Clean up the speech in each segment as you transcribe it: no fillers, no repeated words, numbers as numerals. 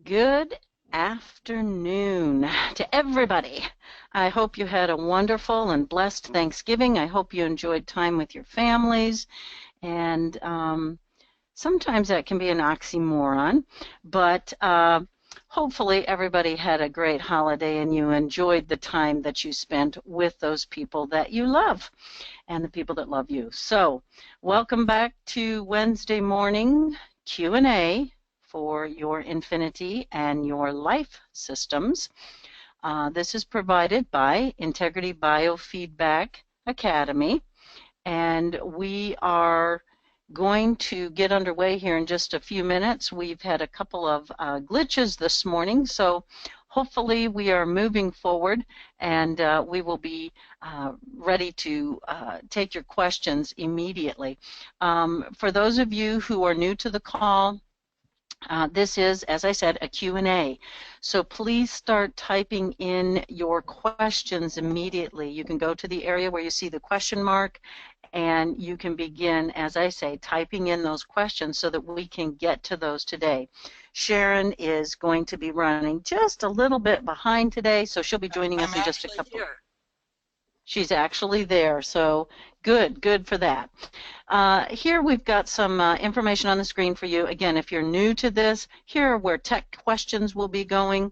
Good afternoon to everybody. I hope you had a wonderful and blessed Thanksgiving. I hope you enjoyed time with your families. And sometimes that can be an oxymoron, but hopefully everybody had a great holiday and you enjoyed the time that you spent with those people that you love and the people that love you. So welcome back to Wednesday morning Q&A for your Infinity and your life systems. This is provided by Integrity Biofeedback Academy, and we are going to get underway here in just a few minutes. We've had a couple of glitches this morning, so hopefully we are moving forward, and we will be ready to take your questions immediately. For those of you who are new to the call, this is, as I said, a Q&A. So please start typing in your questions immediately. You can go to the area where you see the question mark, and you can begin, as I say, typing in those questions so that we can get to those today. Sharron is going to be running just a little bit behind today, so she'll be joining us in just a couple. She's actually there, so good for that. Here we've got some information on the screen for you. Again, if you're new to this, here are where tech questions will be going.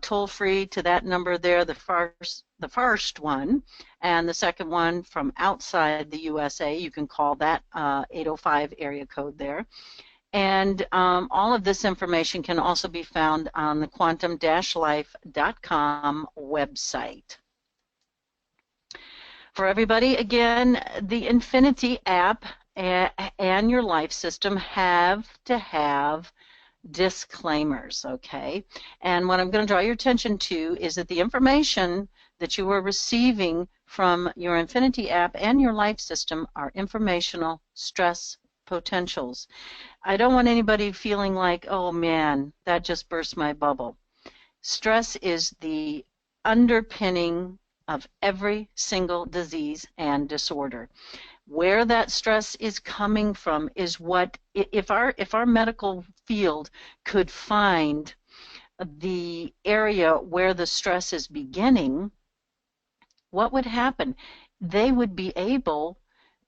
Toll free to that number there, the first one, and the second one from outside the USA. You can call that 805 area code there. And all of this information can also be found on the quantum-life.com website. For everybody, again, the Infinity app and your life system have to have disclaimers, okay? And what I'm going to draw your attention to is that the information that you are receiving from your Infinity app and your life system are informational stress potentials. I don't want anybody feeling like, oh man, that just burst my bubble. Stress is the underpinning of every single disease and disorder. Where that stress is coming from is what, if our medical field could find the area where the stress is beginning, what would happen? They would be able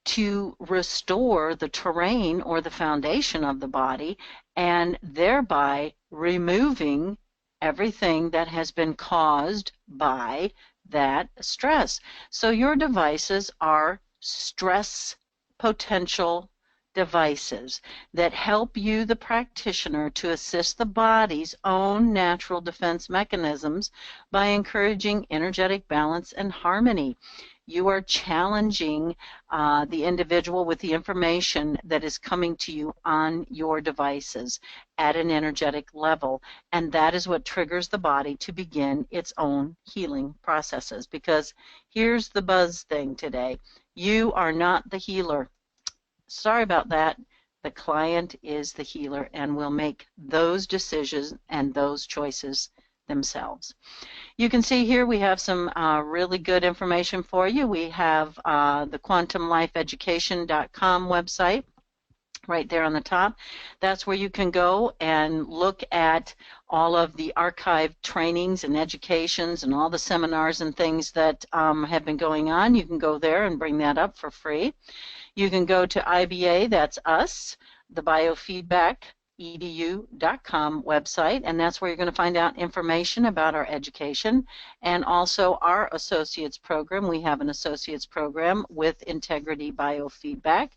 to restore the terrain or the foundation of the body, and thereby removing everything that has been caused by that stress. So your devices are stress potential devices that help you, the practitioner, to assist the body's own natural defense mechanisms by encouraging energetic balance and harmony. You are challenging the individual with the information that is coming to you on your devices at an energetic level, and that is what triggers the body to begin its own healing processes. Because here's the buzz thing today. You are not the healer. Sorry about that. The client is the healer and will make those decisions and those choices themselves. You can see here we have some really good information for you. We have the quantumlifeeducation.com website right there on the top. That's where you can go and look at all of the archived trainings and educations and all the seminars and things that have been going on. You can go there and bring that up for free. You can go to IBA, that's us, the Biofeedback edu.com website, and that's where you're going to find out information about our education and also our associates program. We have an associates program with Integrity Biofeedback,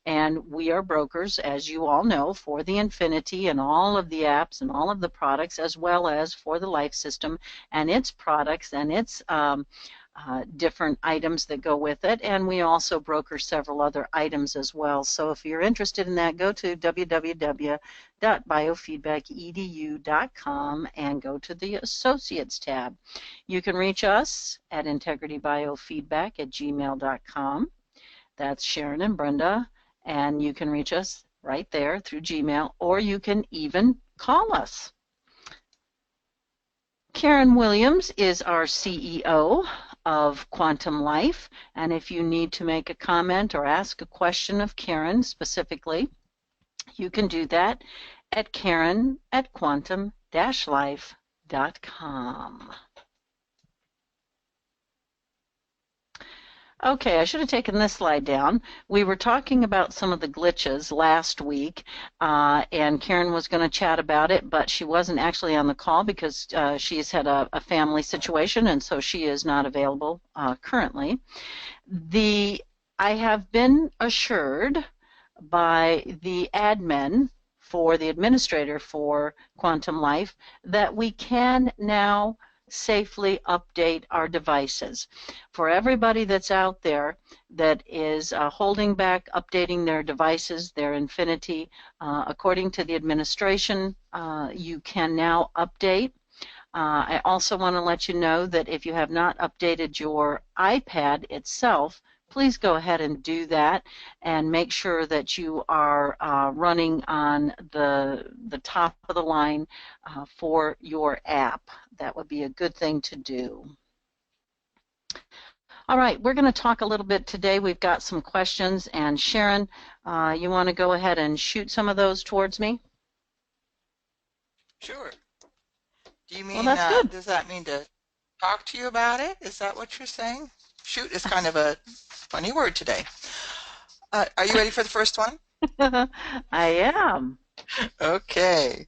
and we are brokers, as you all know, for the Infinity and all of the apps and all of the products, as well as for the life system and its products and its different items that go with it, and we also broker several other items as well. So if you're interested in that, go to www.biofeedbackedu.com and go to the Associates tab. You can reach us at integritybiofeedback@gmail.com. That's Sharron and Brenda, and you can reach us right there through Gmail, or you can even call us. Karen Williams is our CEO of Quantum Life, and if you need to make a comment or ask a question of Karen specifically, you can do that at Karen@quantum life.com. Okay, I should have taken this slide down. We were talking about some of the glitches last week, and Karen was going to chat about it, but she wasn't actually on the call because she's had a family situation, and so she is not available currently. I have been assured by the admin for the administrator for Quantum Life that we can now safely update our devices. For everybody that's out there that is holding back updating their devices, their Infinity, according to the administration, you can now update. I also want to let you know that if you have not updated your iPad itself, please go ahead and do that and make sure that you are running on the top of the line for your app. That would be a good thing to do. All right, we're going to talk a little bit today. We've got some questions, and Sharron, you want to go ahead and shoot some of those towards me? Sure. Do you mean, well, that's good. Does that mean to talk to you about it? Is that what you're saying? Shoot is kind of a funny word today. Are you ready for the first one? I am. Okay.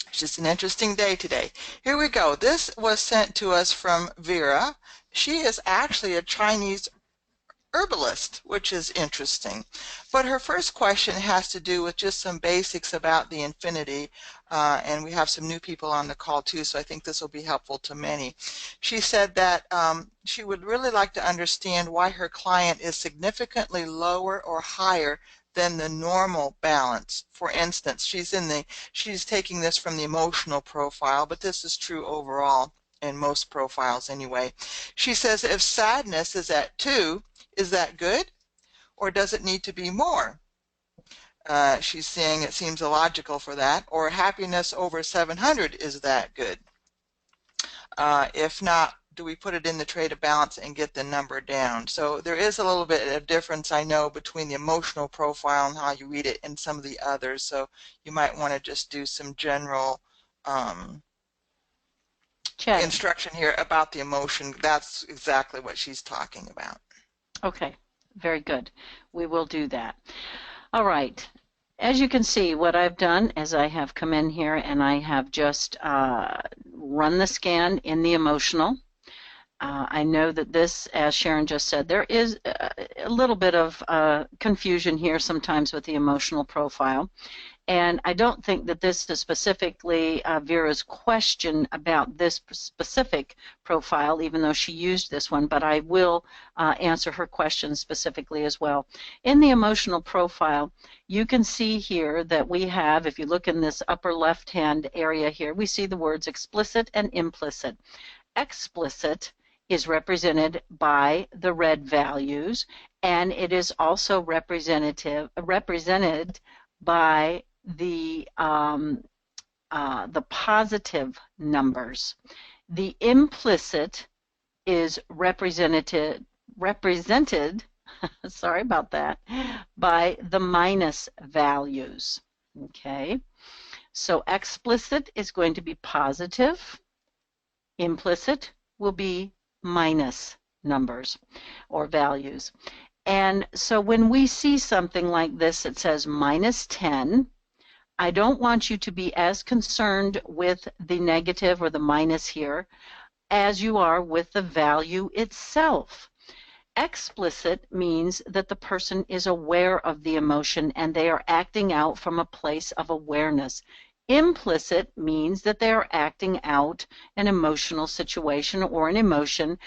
It's just an interesting day today. Here we go. This was sent to us from Vera. She is actually a Chinese herbalist, which is interesting. But her first question has to do with just some basics about the Infinity, and we have some new people on the call too, so I think this will be helpful to many. She said that she would really like to understand why her client is significantly lower or higher than the normal balance. For instance, she's taking this from the emotional profile, but this is true overall in most profiles anyway. She says if sadness is at 2, is that good, or does it need to be more? She's saying it seems illogical for that, or happiness over 700, is that good? If not, do we put it in the tray to balance and get the number down? So there is a little bit of difference, I know, between the emotional profile and how you read it and some of the others, so you might want to just do some general instruction here about the emotion. That's exactly what she's talking about. Okay, very good. We will do that. All right. As you can see, what I've done is I have come in here and I have just run the scan in the emotional. I know that this, as Sharron just said, there is a little bit of confusion here sometimes with the emotional profile. And I don't think that this is specifically Vera's question about this specific profile, even though she used this one, but I will answer her question specifically as well. In the emotional profile, you can see here that we have, if you look in this upper left-hand area here, we see the words explicit and implicit. Explicit is represented by the red values, and it is also represented by the positive numbers. The implicit is represented sorry about that, by the minus values. Okay, so explicit is going to be positive, implicit will be minus numbers or values. And so when we see something like this, it says -10, I don't want you to be as concerned with the negative or the minus here as you are with the value itself. Explicit means that the person is aware of the emotion and they are acting out from a place of awareness. Implicit means that they are acting out an emotional situation or an emotion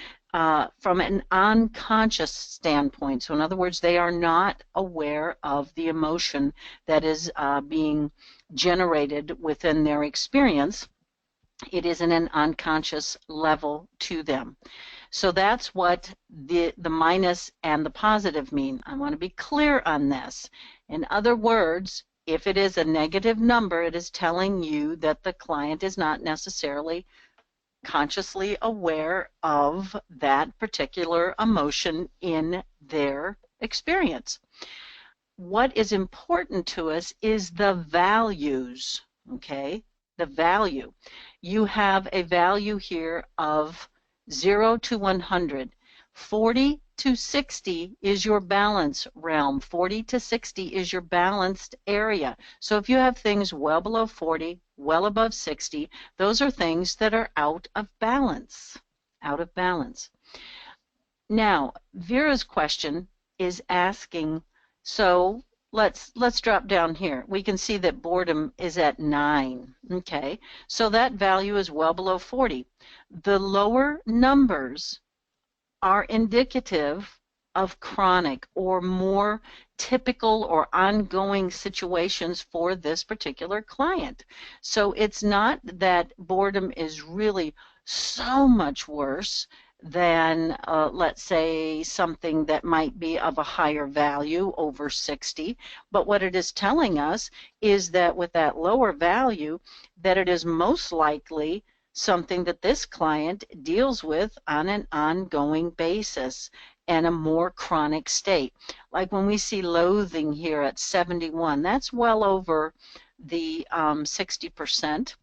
from an unconscious standpoint. So in other words, they are not aware of the emotion that is being generated within their experience. It is in an unconscious level to them. So that's what the minus and the positive mean. I want to be clear on this. In other words, if it is a negative number, it is telling you that the client is not necessarily consciously aware of that particular emotion in their experience. What is important to us is the values, okay? the value. You have a value here of 0 to 100. 40 to 60 is your balance realm. 40 to 60 is your balanced area. So if you have things well below 40, well above 60, those are things that are out of balance. Out of balance. Now, Vera's question is asking, so let's drop down here. We can see that boredom is at 9. Okay, so that value is well below 40. The lower numbers are indicative of chronic or more typical or ongoing situations for this particular client. So it's not that boredom is really so much worse than, let's say, something that might be of a higher value, over 60. But what it is telling us is that with that lower value, that it is most likely something that this client deals with on an ongoing basis and a more chronic state. Like when we see loathing here at 71, that's well over the 60%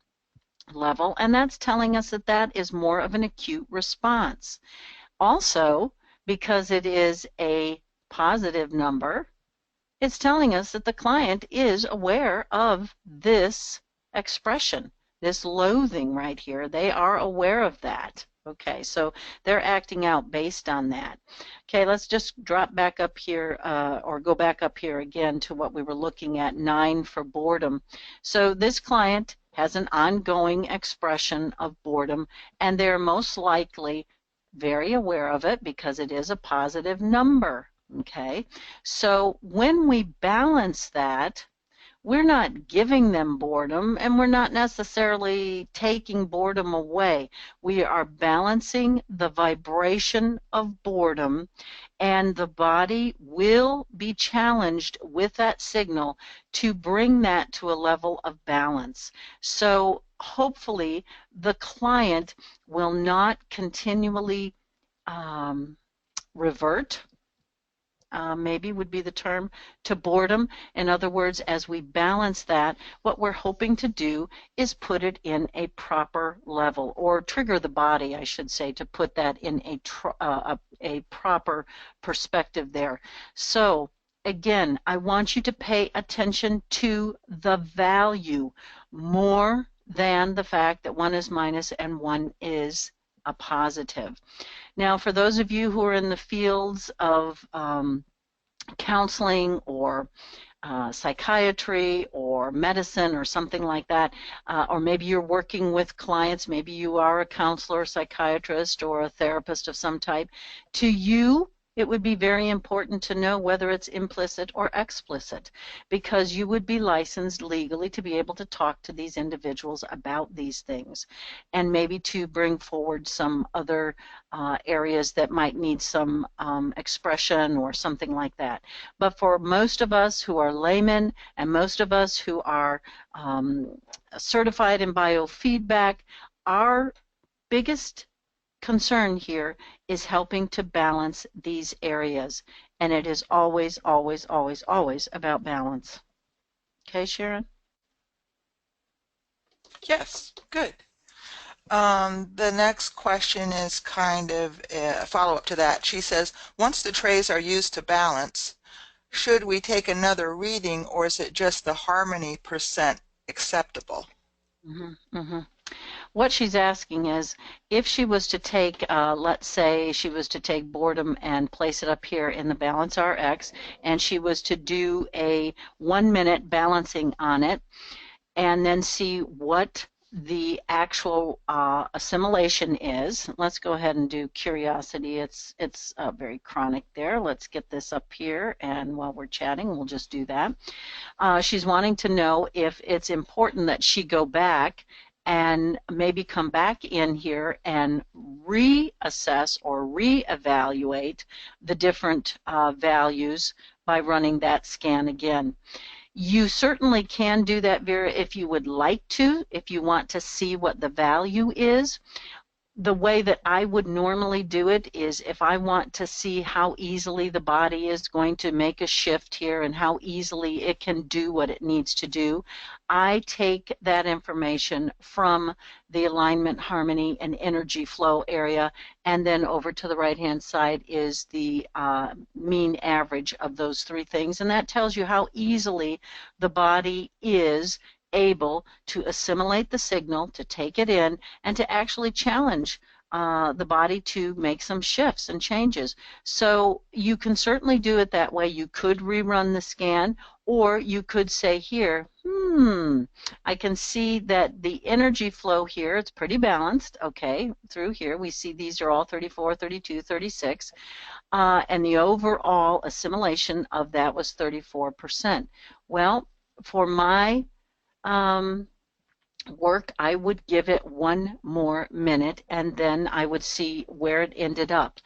level, and that's telling us that that is more of an acute response. Also, because it is a positive number, it's telling us that the client is aware of this expression, this loathing right here. They are aware of that. Okay, so they're acting out based on that. Okay, let's just drop back up here, or go back up here again to what we were looking at, 9 for boredom. So this client has an ongoing expression of boredom, and they're most likely very aware of it because it is a positive number. Okay, so when we balance that, we're not giving them boredom, and we're not necessarily taking boredom away. We are balancing the vibration of boredom, and the body will be challenged with that signal to bring that to a level of balance. So hopefully the client will not continually revert, maybe would be the term, to boredom. In other words, as we balance that, what we're hoping to do is put it in a proper level, or trigger the body, I should say, to put that in a proper perspective there. So again, I want you to pay attention to the value more than the fact that one is minus and one is a positive. Now, for those of you who are in the fields of counseling or psychiatry or medicine or something like that, or maybe you're working with clients, maybe you are a counselor, psychiatrist, or a therapist of some type, to you, it would be very important to know whether it's implicit or explicit, because you would be licensed legally to be able to talk to these individuals about these things, and maybe to bring forward some other areas that might need some expression or something like that. But for most of us who are laymen, and most of us who are certified in biofeedback, our biggest concern here is helping to balance these areas, and it is always, always, always, always about balance. Okay, Sharron? Yes, good. The next question is kind of a follow-up to that. She says, once the trays are used to balance, should we take another reading, or is it just the harmony percent acceptable? What she's asking is, if she was to take, let's say she was to take boredom and place it up here in the Balance RX, and she was to do a 1-minute balancing on it, and then see what the actual assimilation is. Let's go ahead and do curiosity. It's very chronic there. Let's get this up here, and while we're chatting, we'll just do that. She's wanting to know if it's important that she go back and maybe come back in here and reassess or reevaluate the different values by running that scan again. You certainly can do that, Vera, if you would like to, if you want to see what the value is. the way that I would normally do it is if I want to see how easily the body is going to make a shift here and how easily it can do what it needs to do, I take that information from the alignment, harmony, and energy flow area, and then over to the right-hand side is the mean average of those three things, and that tells you how easily the body is able to assimilate the signal, to take it in, and to actually challenge the body to make some shifts and changes. So you can certainly do it that way. You could rerun the scan, or you could say here, I can see that the energy flow here, it's pretty balanced, okay, through here. We see these are all 34, 32, 36, and the overall assimilation of that was 34%. Well, for my work, I would give it one more minute, and then I would see where it ended up.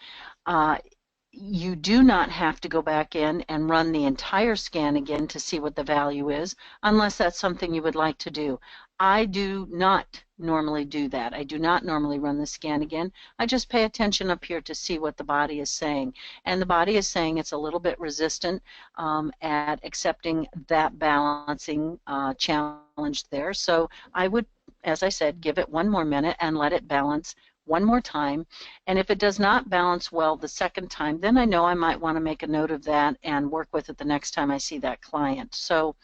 You do not have to go back in and run the entire scan again to see what the value is, unless that's something you would like to do. I do not normally do that. I do not normally run the scan again. I just pay attention up here to see what the body is saying. And the body is saying it's a little bit resistant at accepting that balancing challenge there. So I would, as I said, give it one more minute and let it balance one more time. And if it does not balance well the second time, then I know I might want to make a note of that and work with it the next time I see that client. So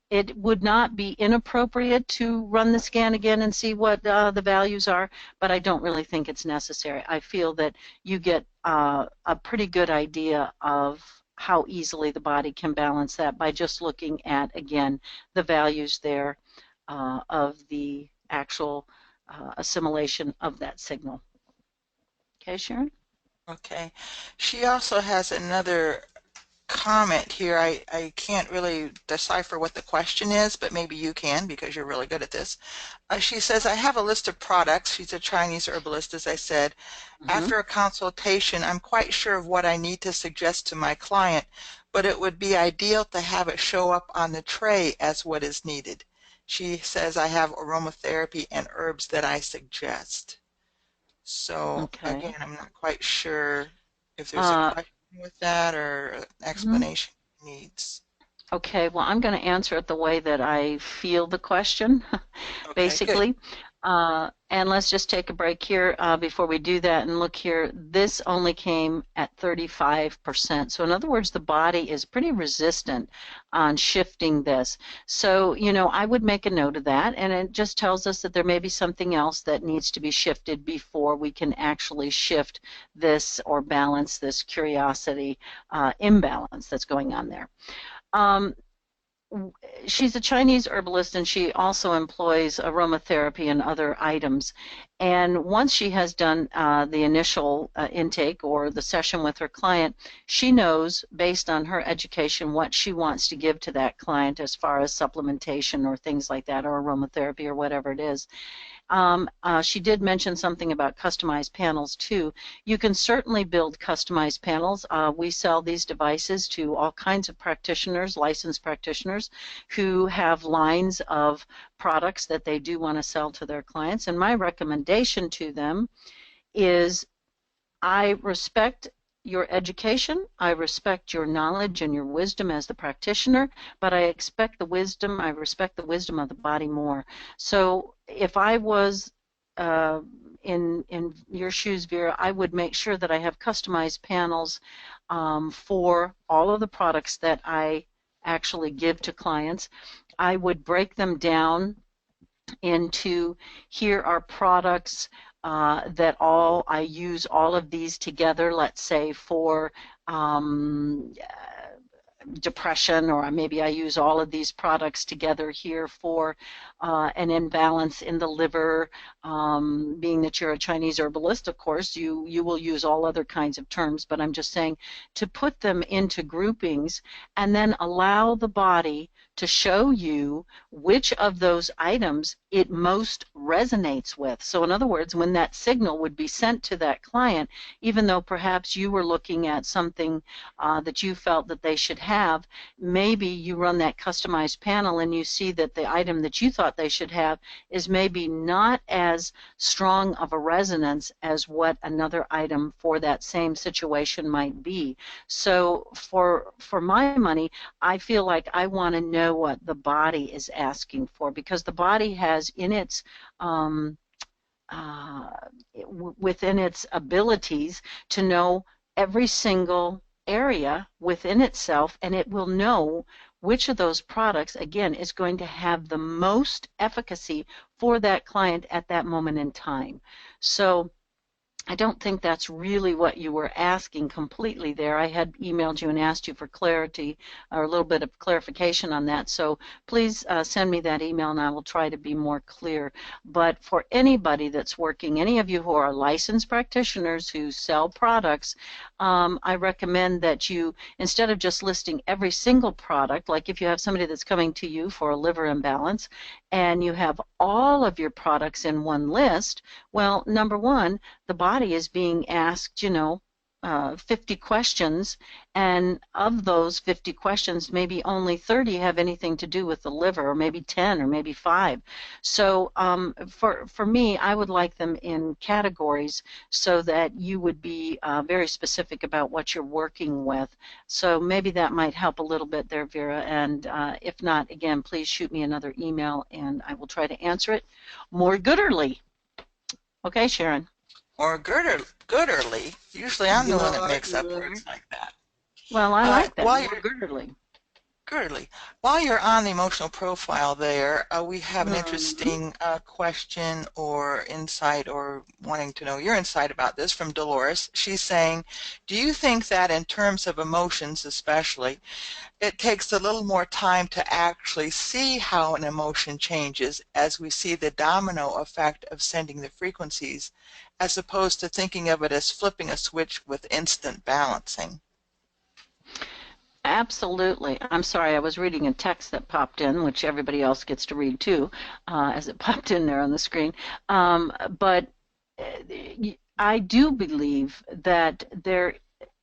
it would not be inappropriate to run the scan again and see what the values are, but I don't really think it's necessary. I feel that you get a pretty good idea of how easily the body can balance that by just looking at, again, the values there of the actual assimilation of that signal. Okay, Sharron? Okay. She also has another comment here. I can't really decipher what the question is, but maybe you can because you're really good at this. She says, I have a list of products. She's a Chinese herbalist, as I said. After a consultation, I'm quite sure of what I need to suggest to my client, but it would be ideal to have it show up on the tray as what is needed. She says, I have aromatherapy and herbs that I suggest. So Okay. again, I'm not quite sure if there's a question with that or an explanation needs. Okay, well, I'm going to answer it the way that I feel the question, Okay, good. basically. And let's just take a break here before we do that and look here. This only came at 35%. So in other words, the body is pretty resistant on shifting this. So, you know, I would make a note of that, and it just tells us that there may be something else that needs to be shifted before we can actually shift this or balance this curiosity imbalance that's going on there. She's a Chinese herbalist, and she also employs aromatherapy and other items. And once she has done the initial intake or the session with her client, she knows, based on her education, what she wants to give to that client as far as supplementation or things like that, or aromatherapy or whatever it is. She did mention something about customized panels too. You can certainly build customized panels. We sell these devices to all kinds of practitioners, licensed practitioners, who have lines of products that they do want to sell to their clients. And my recommendation to them is, I respect your education, I respect your knowledge and your wisdom as the practitioner, but I respect the wisdom of the body more. So if I was in your shoes, Vera, I would make sure that I have customized panels for all of the products that I actually give to clients. I would break them down into, here are products that I use all of these together, let's say for depression, or maybe I use all of these products together here for an imbalance in the liver. Being that you're a Chinese herbalist, of course, you will use all other kinds of terms, but I'm just saying to put them into groupings and then allow the body to show you which of those items it most resonates with. So in other words, when that signal would be sent to that client, even though perhaps you were looking at something that you felt that they should have, maybe you run that customized panel and you see that the item that you thought they should have is maybe not as strong of a resonance as what another item for that same situation might be. So for my money, I feel like I want to know what the body is asking for, because the body has in its within its abilities to know every single area within itself, and it will know which of those products, again, is going to have the most efficacy for that client at that moment in time. So I don't think that's really what you were asking completely there. I had emailed you and asked you for clarity or a little bit of clarification on that. So please send me that email and I will try to be more clear. But for anybody that's working, any of you who are licensed practitioners who sell products, I recommend that you, instead of just listing every single product, like if you have somebody that's coming to you for a liver imbalance and you have all of your products in one list, well, number one, the body is being asked, 50 questions, and of those 50 questions, maybe only 30 have anything to do with the liver, or maybe 10, or maybe 5. So for me, I would like them in categories so that you would be very specific about what you're working with. So maybe that might help a little bit there, Vera, and if not, again, please shoot me another email and I will try to answer it more gooderly. Okay, Sharron. Or gooderly. Usually I'm the one that makes up words like that. Well, I like that, While more you're gooderly. Girly. While you're on the emotional profile there, we have an interesting question or insight, or wanting to know your insight about this, from Dolores. She's saying, do you think that in terms of emotions especially, it takes a little more time to actually see how an emotion changes, as we see the domino effect of sending the frequencies, as opposed to thinking of it as flipping a switch with instant balancing? Absolutely. I'm sorry, I was reading a text that popped in, which everybody else gets to read too, as it popped in there on the screen. But I do believe that there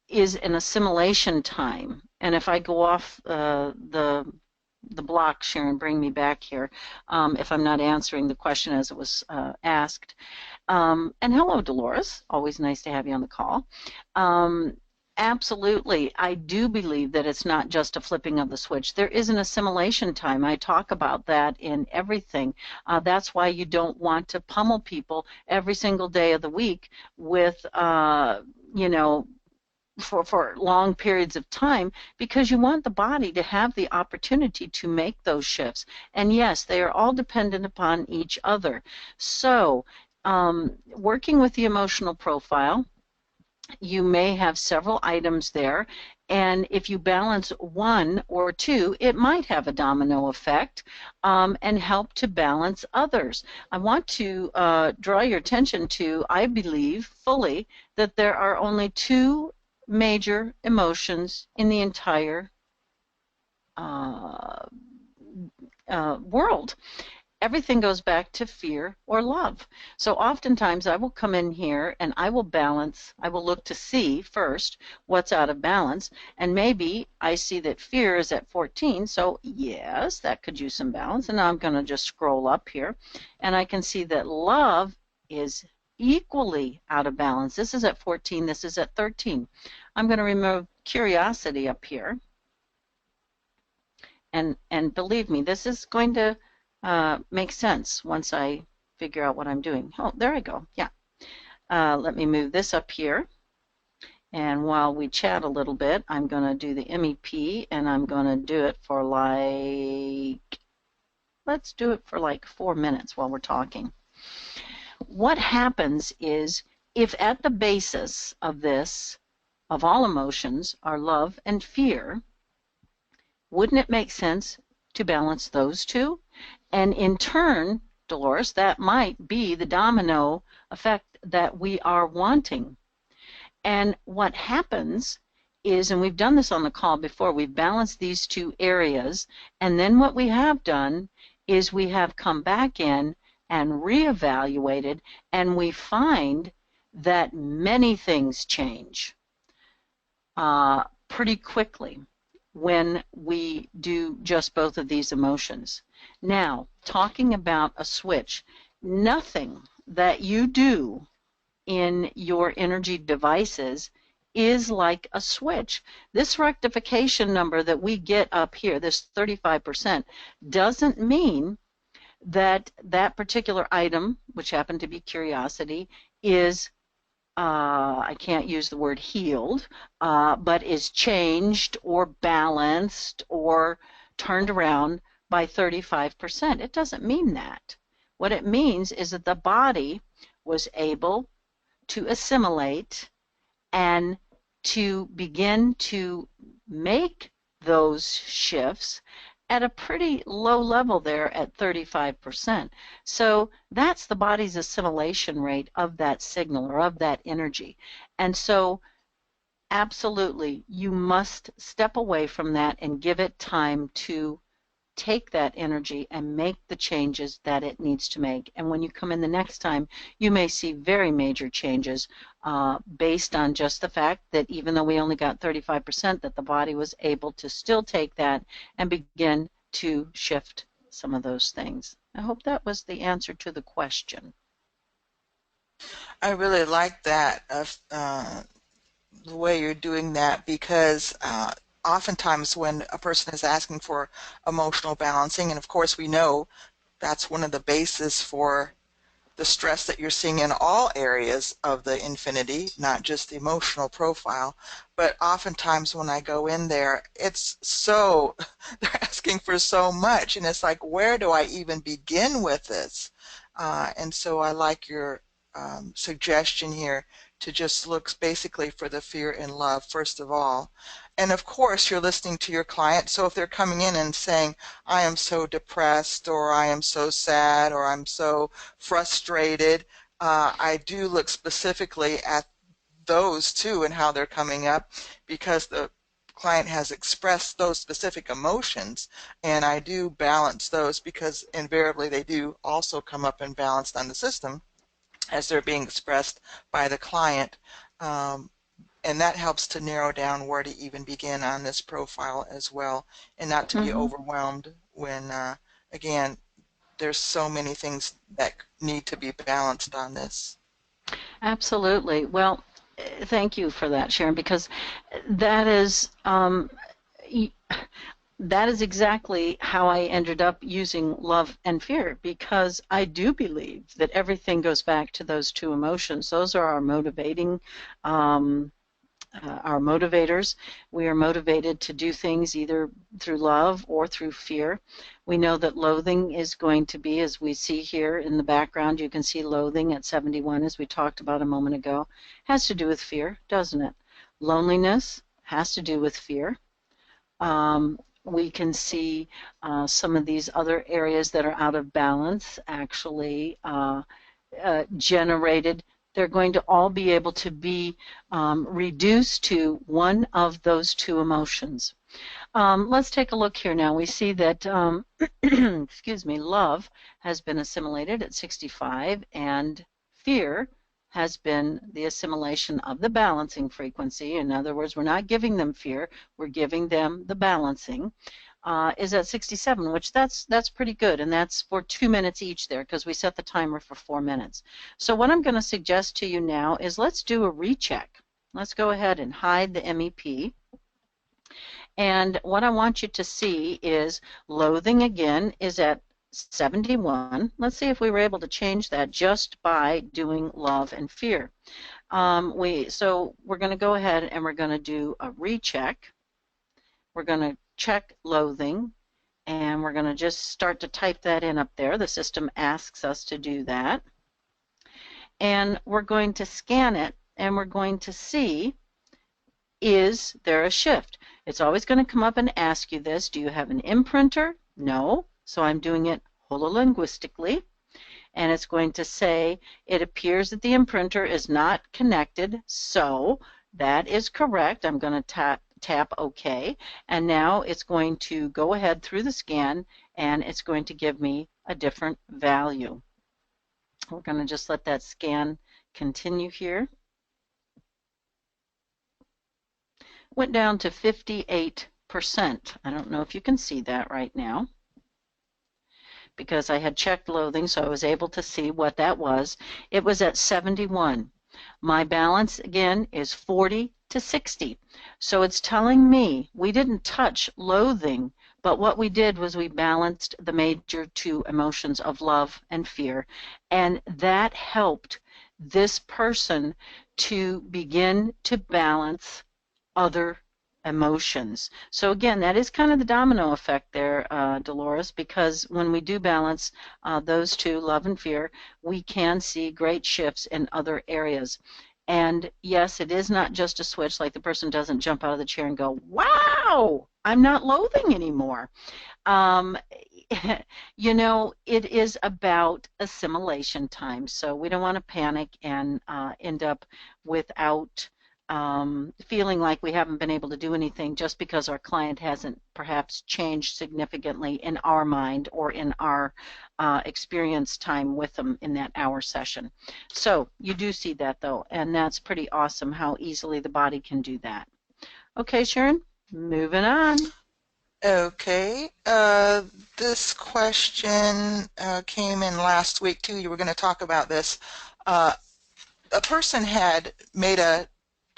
is an assimilation time. And if I go off the block, Sharron, bring me back here if I'm not answering the question as it was asked. And hello, Dolores. Always nice to have you on the call. Absolutely. I do believe that it's not just a flipping of the switch. There is an assimilation time. I talk about that in everything. That's why you don't want to pummel people every single day of the week with, for long periods of time, because you want the body to have the opportunity to make those shifts. And yes, they are all dependent upon each other. So working with the emotional profile, you may have several items there, and if you balance one or two, it might have a domino effect and help to balance others. I want to draw your attention to, I believe fully, that there are only two major emotions in the entire world. Everything goes back to fear or love. So oftentimes I will come in here and I will balance, I will look to see first what's out of balance, and maybe I see that fear is at 14, so yes, that could use some balance, and now I'm going to just scroll up here, and I can see that love is equally out of balance. This is at 14, this is at 13. I'm going to remove curiosity up here, and believe me, this is going to makes sense once I figure out what I'm doing. Oh, there I go. Yeah. Let me move this up here. And while we chat a little bit, I'm going to do the MEP, and I'm going to do it for let's do it for like 4 minutes while we're talking. What happens is, if at the basis of this, of all emotions, are love and fear, wouldn't it make sense to balance those two? And in turn, Dolores, that might be the domino effect that we are wanting. And what happens is, and we've done this on the call before, we've balanced these two areas, and then what we have done is we have come back in and reevaluated, and we find that many things change pretty quickly when we do just both of these emotions. Now, talking about a switch, nothing that you do in your energy devices is like a switch. This rectification number that we get up here, this 35%, doesn't mean that that particular item, which happened to be curiosity, is I can't use the word healed, but is changed or balanced or turned around by 35%. It doesn't mean that. What it means is that the body was able to assimilate and to begin to make those shifts at a pretty low level there at 35%. So that's the body's assimilation rate of that signal or of that energy. And so absolutely, you must step away from that and give it time to take that energy and make the changes that it needs to make. And when you come in the next time, you may see very major changes based on just the fact that even though we only got 35%, that the body was able to still take that and begin to shift some of those things. I hope that was the answer to the question. I really like that, the way you're doing that, because oftentimes when a person is asking for emotional balancing, and of course we know that's one of the bases for the stress that you're seeing in all areas of the infinity, not just the emotional profile, but oftentimes when I go in there, it's so, they're asking for so much, and it's like, where do I even begin with this? And so I like your suggestion here to just look basically for the fear and love first of all. And of course you're listening to your client, so if they're coming in and saying, I am so depressed, or I am so sad, or I'm so frustrated, I do look specifically at those too and how they're coming up, because the client has expressed those specific emotions, and I do balance those because invariably they do also come up and balanced on the system as they're being expressed by the client. And that helps to narrow down where to even begin on this profile as well, and not to be overwhelmed when, again, there's so many things that need to be balanced on this. Absolutely. Well, thank you for that, Sharon, because that is that is exactly how I ended up using love and fear, because I do believe that everything goes back to those two emotions. Those are our motivating, our motivators. We are motivated to do things either through love or through fear. We know that loathing is going to be, as we see here in the background, you can see loathing at 71, as we talked about a moment ago, has to do with fear, doesn't it? Loneliness has to do with fear. We can see some of these other areas that are out of balance actually generated. They're going to all be able to be reduced to one of those two emotions. Let's take a look here now. We see that, excuse me, love has been assimilated at 65, and fear has been the assimilation of the balancing frequency. In other words, we're not giving them fear, we're giving them the balancing, is at 67, which that's pretty good, and that's for 2 minutes each there, because we set the timer for 4 minutes. So what I'm going to suggest to you now is let's do a recheck. Let's go ahead and hide the MEP. And what I want you to see is loathing again is at 71. Let's see if we were able to change that just by doing love and fear. So we're going to go ahead and we're going to do a recheck. We're going to check loathing, and we're going to just start to type that in up there. The system asks us to do that. And we're going to scan it, and we're going to see, is there a shift? It's always going to come up and ask you this. Do you have an imprinter? No. So I'm doing it hololinguistically. And it's going to say, it appears that the imprinter is not connected, so That is correct. I'm going to tap OK, and now it's going to go ahead through the scan, and it's going to give me a different value. We're going to just let that scan continue here. Went down to 58%. I don't know if you can see that right now, because I had checked loathing, so I was able to see what that was. It was at 71. My balance, again, is 40 to 60. So it's telling me we didn't touch loathing, but what we did was we balanced the major two emotions of love and fear, and that helped this person to begin to balance other emotions. So again, that is kind of the domino effect there, Dolores, because when we do balance those two, love and fear, we can see great shifts in other areas. And yes, it is not just a switch, like the person doesn't jump out of the chair and go, wow, I'm not loathing anymore. Um, you know, it is about assimilation time. So we don't want to panic and end up without feeling like we haven't been able to do anything just because our client hasn't perhaps changed significantly in our mind or in our experience time with them in that hour session. So you do see that though, and that's pretty awesome how easily the body can do that. Okay, Sharron, moving on. Okay, this question came in last week too. You were going to talk about this. A person had made a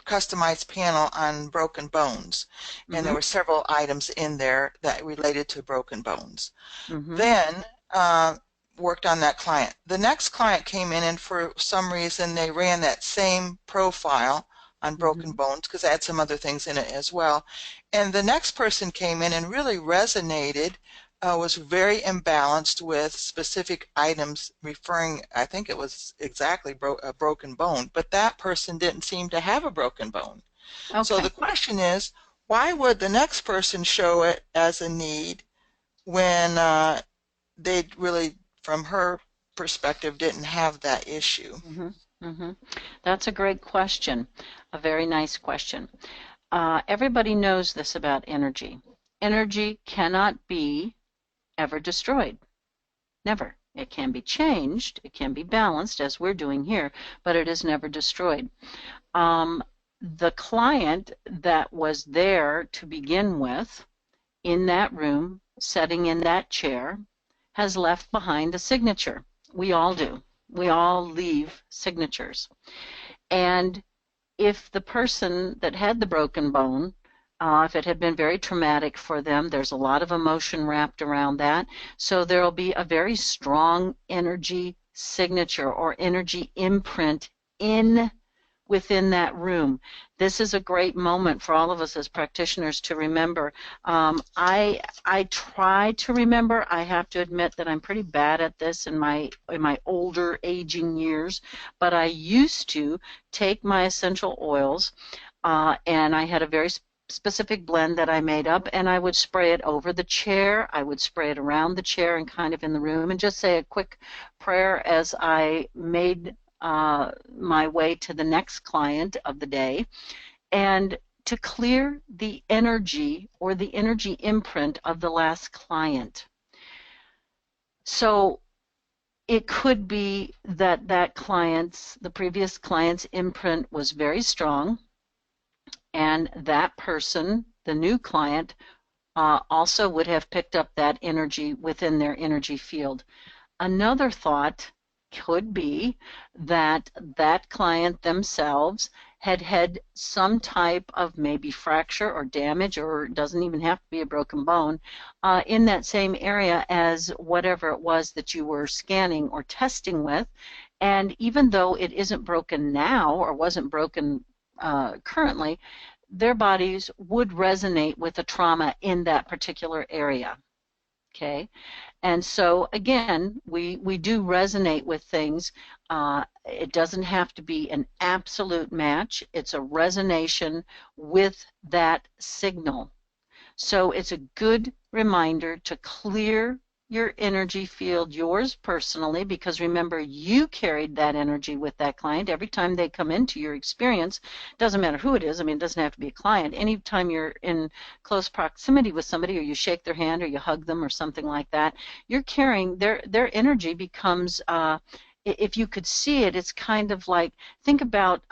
customized panel on broken bones, and there were several items in there that related to broken bones. Then worked on that client. The next client came in, and for some reason they ran that same profile on broken bones because I had some other things in it as well. And the next person came in and really resonated, was very imbalanced with specific items referring, I think it was exactly a broken bone, but that person didn't seem to have a broken bone. Okay. So the question is, why would the next person show it as a need when they really, from her perspective, didn't have that issue? That's a great question, a very nice question. Everybody knows this about energy. Energy cannot be ever destroyed. Never. It can be changed, it can be balanced, as we're doing here, but it is never destroyed. The client that was there to begin with, in that room, sitting in that chair, has left behind a signature. We all do. We all leave signatures. And if the person that had the broken bone, if it had been very traumatic for them, there's a lot of emotion wrapped around that. So there will be a very strong energy signature or energy imprint within that room. This is a great moment for all of us as practitioners to remember. I try to remember. I have to admit that I'm pretty bad at this in my older aging years, but I used to take my essential oils and I had a very specific blend that I made up, and I would spray it over the chair. I would spray it around the chair and kind of in the room, and just say a quick prayer as I made my way to the next client of the day, and to clear the energy or the energy imprint of the last client. So it could be that the previous client's imprint was very strong, and that person, the new client, also would have picked up that energy within their energy field. Another thought could be that that client themselves had some type of maybe fracture or damage, or it doesn't even have to be a broken bone, in that same area as whatever it was that you were scanning or testing with. And even though it isn't broken now or wasn't broken currently, their bodies would resonate with the trauma in that particular area. Okay, and so again, we do resonate with things. It doesn't have to be an absolute match. It's a resonation with that signal. So it's a good reminder to clear your energy field, yours personally, because remember, you carried that energy with that client. Every time they come into your experience, doesn't matter who it is, I mean, it doesn't have to be a client. Anytime you're in close proximity with somebody, or you shake their hand, or you hug them, or something like that, you're carrying their energy becomes, if you could see it, it's kind of like, think about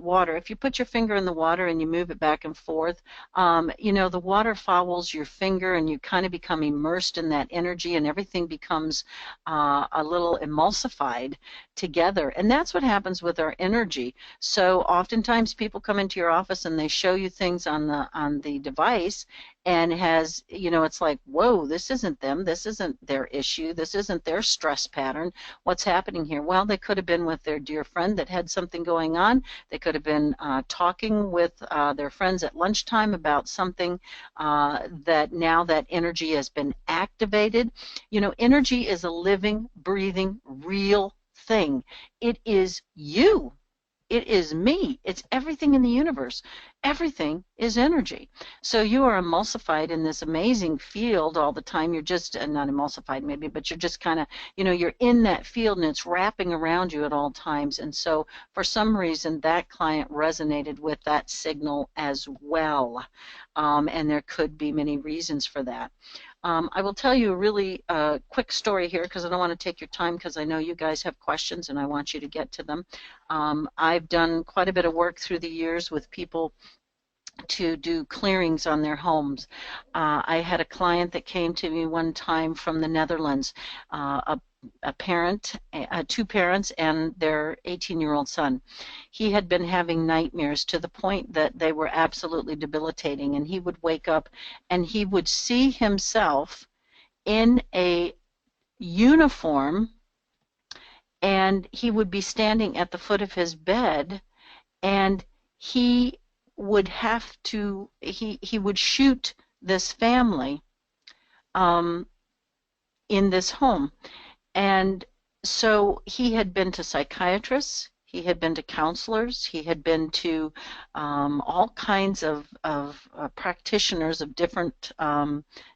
water. If you put your finger in the water and you move it back and forth, you know, the water follows your finger, and you kind of become immersed in that energy, and everything becomes a little emulsified together. And that's what happens with our energy. So oftentimes people come into your office and they show you things on the device, and has, you know, it's like, whoa, this isn't them, this isn't their issue, this isn't their stress pattern. What's happening here? Well, they could have been with their dear friend that had something going on. They could have been talking with their friends at lunchtime about something, that now that energy has been activated. You know, energy is a living, breathing, real thing. It is you. It is me. It's everything in the universe. Everything is energy. So you are emulsified in this amazing field all the time. You're just, not emulsified maybe, but you're just kind of, you know, you're in that field, and it's wrapping around you at all times. And so for some reason, that client resonated with that signal as well. And there could be many reasons for that. I will tell you a really quick story here, because I don't want to take your time, because I know you guys have questions and I want you to get to them. I've done quite a bit of work through the years with people to do clearings on their homes. I had a client that came to me one time from the Netherlands, a parent, two parents, and their 18-year-old son. He had been having nightmares to the point that they were absolutely debilitating, and he would wake up and he would see himself in a uniform, and he would be standing at the foot of his bed, and he would have to, he would shoot this family in this home. And so he had been to psychiatrists, he had been to counselors, he had been to all kinds of practitioners of different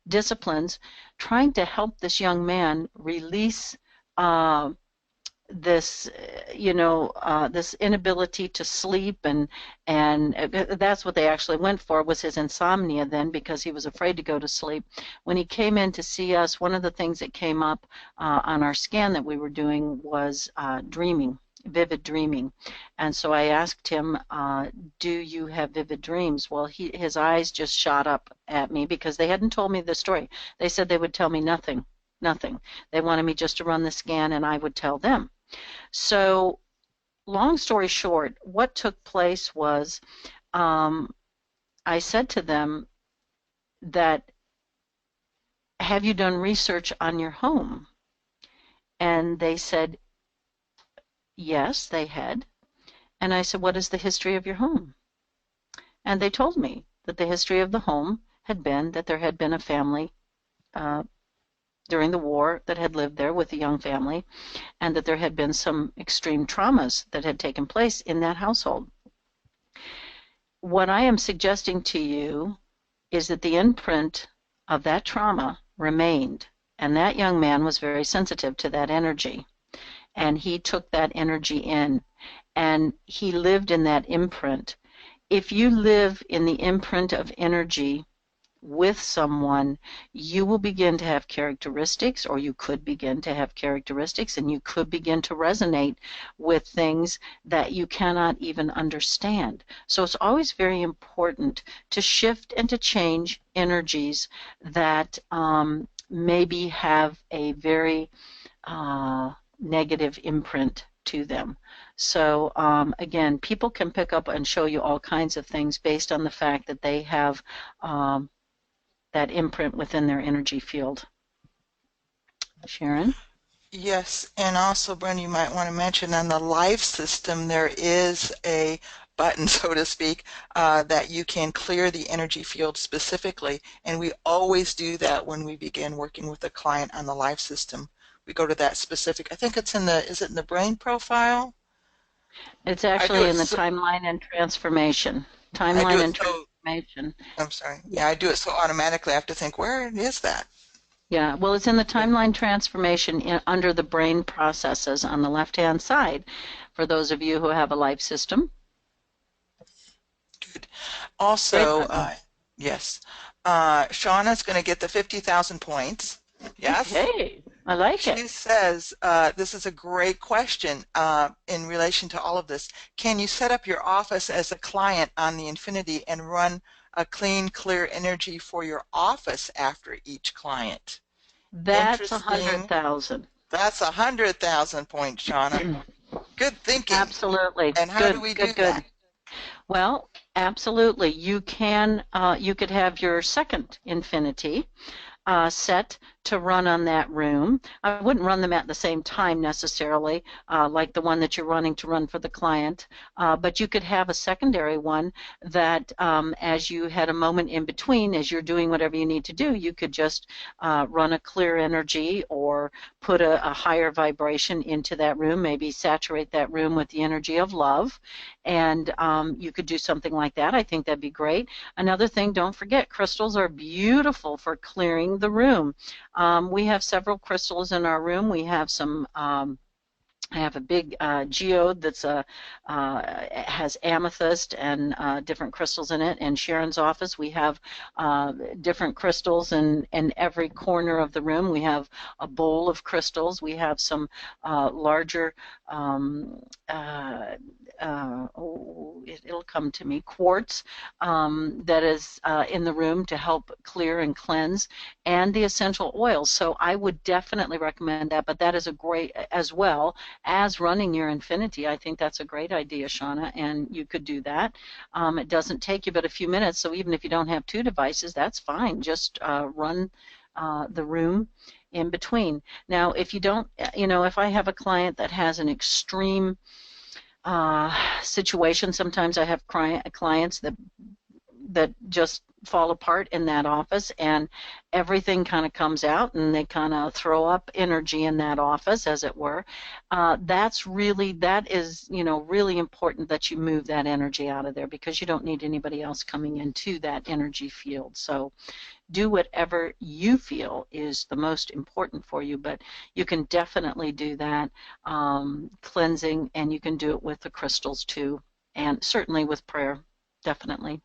disciplines, trying to help this young man release this, this inability to sleep, and that's what they actually went for, was his insomnia then, because he was afraid to go to sleep. When he came in to see us, one of the things that came up on our scan that we were doing was dreaming, vivid dreaming. And so I asked him, do you have vivid dreams? Well, his eyes just shot up at me, because they hadn't told me the story. They said they would tell me nothing. They wanted me just to run the scan, and I would tell them. So long story short, what took place was, I said to them that, have you done research on your home? And they said, yes, they had. And I said, what is the history of your home? And they told me that the history of the home had been that there had been a family during the war that had lived there with a young family, and that there had been some extreme traumas that had taken place in that household. What I am suggesting to you is that the imprint of that trauma remained, and that young man was very sensitive to that energy, and he took that energy in, and he lived in that imprint. If you live in the imprint of energy with someone, you will begin to have characteristics, or you could begin to have characteristics, and you could begin to resonate with things that you cannot even understand. So it's always very important to shift and to change energies that maybe have a very negative imprint to them. So again, people can pick up and show you all kinds of things based on the fact that they have that imprint within their energy field. Sharron? Yes, and also, Brenda, you might want to mention on the life system, there is a button, so to speak, that you can clear the energy field specifically, and we always do that when we begin working with a client on the life system. We go to that specific, I think it's in the, is it in the brain profile? It's I do actually it in the so, timeline and transformation. I do Timeline it and so, transformation. I'm sorry. Yeah. Yeah, I do it so automatically I have to think, where is that? Yeah, well, it's in the Yeah, timeline transformation under the brain processes on the left-hand side for those of you who have a life system. good. Great Also, button. yes, Shauna's going to get the 50,000 points. Yes. Okay, I like it. She says, this is a great question in relation to all of this. Can you set up your office as a client on the Infinity and run a clean, clear energy for your office after each client? That's a hundred Interesting. thousand. That's 100,000 points, Shauna. Good thinking. Absolutely. And how do Good, we good, do that? good. Well, absolutely. You could have your second infinity set to run on that room. I wouldn't run them at the same time necessarily, like the one that you're running to run for the client, but you could have a secondary one that as you had a moment in between, as you're doing whatever you need to do, you could just run a clear energy or put a higher vibration into that room, maybe saturate that room with the energy of love, and you could do something like that. I think that'd be great. Another thing, don't forget, crystals are beautiful for clearing the room. We have several crystals in our room. We have some I have a big geode that's has amethyst and different crystals in it. In Sharon's office, we have different crystals in every corner of the room. We have a bowl of crystals. We have some larger, it'll come to me, quartz that is in the room to help clear and cleanse, and the essential oils. So I would definitely recommend that, but that is a great, as well as running your Infinity. I think that's a great idea, Shauna, and you could do that. It doesn't take you but a few minutes, so even if you don't have two devices, that's fine. Just run the room in between. Now, if you don't, if I have a client that has an extreme situation, sometimes I have clients that just fall apart in that office, and everything kind of comes out and they kind of throw up energy in that office, as it were. That is really important that you move that energy out of there, because you don't need anybody else coming into that energy field. So do whatever you feel is the most important for you, but you can definitely do that cleansing, and you can do it with the crystals too, and certainly with prayer, definitely.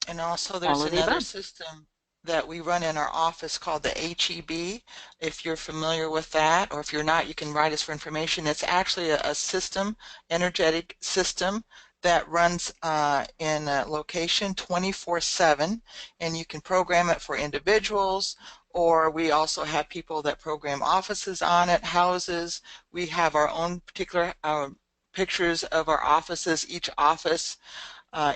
And also All there's of the another above. system that we run in our office called the HEB. If you're familiar with that, or if you're not, you can write us for information. It's actually a system, energetic system that runs in a location 24/7, and you can program it for individuals, or we also have people that program offices on it, houses. We have our own particular pictures of our offices, each office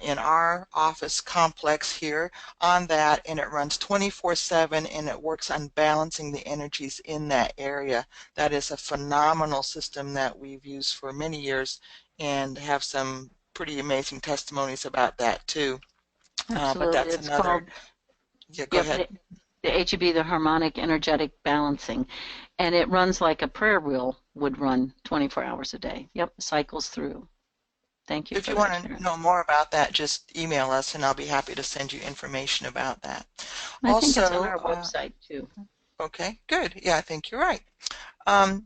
in our office complex here on that, and it runs 24/7, and it works on balancing the energies in that area. That is a phenomenal system that we've used for many years and have some pretty amazing testimonies about that too. But Absolutely. that's It's another, called, yeah, go yep, ahead. the HEB, the harmonic energetic balancing. And it runs like a prayer wheel would run 24 hours a day. Yep, cycles through. Thank you If for you that, want to Sharon. know more about that, just email us and I'll be happy to send you information about that. I think it's on Also, our website too. okay, good. Yeah, I think you're right.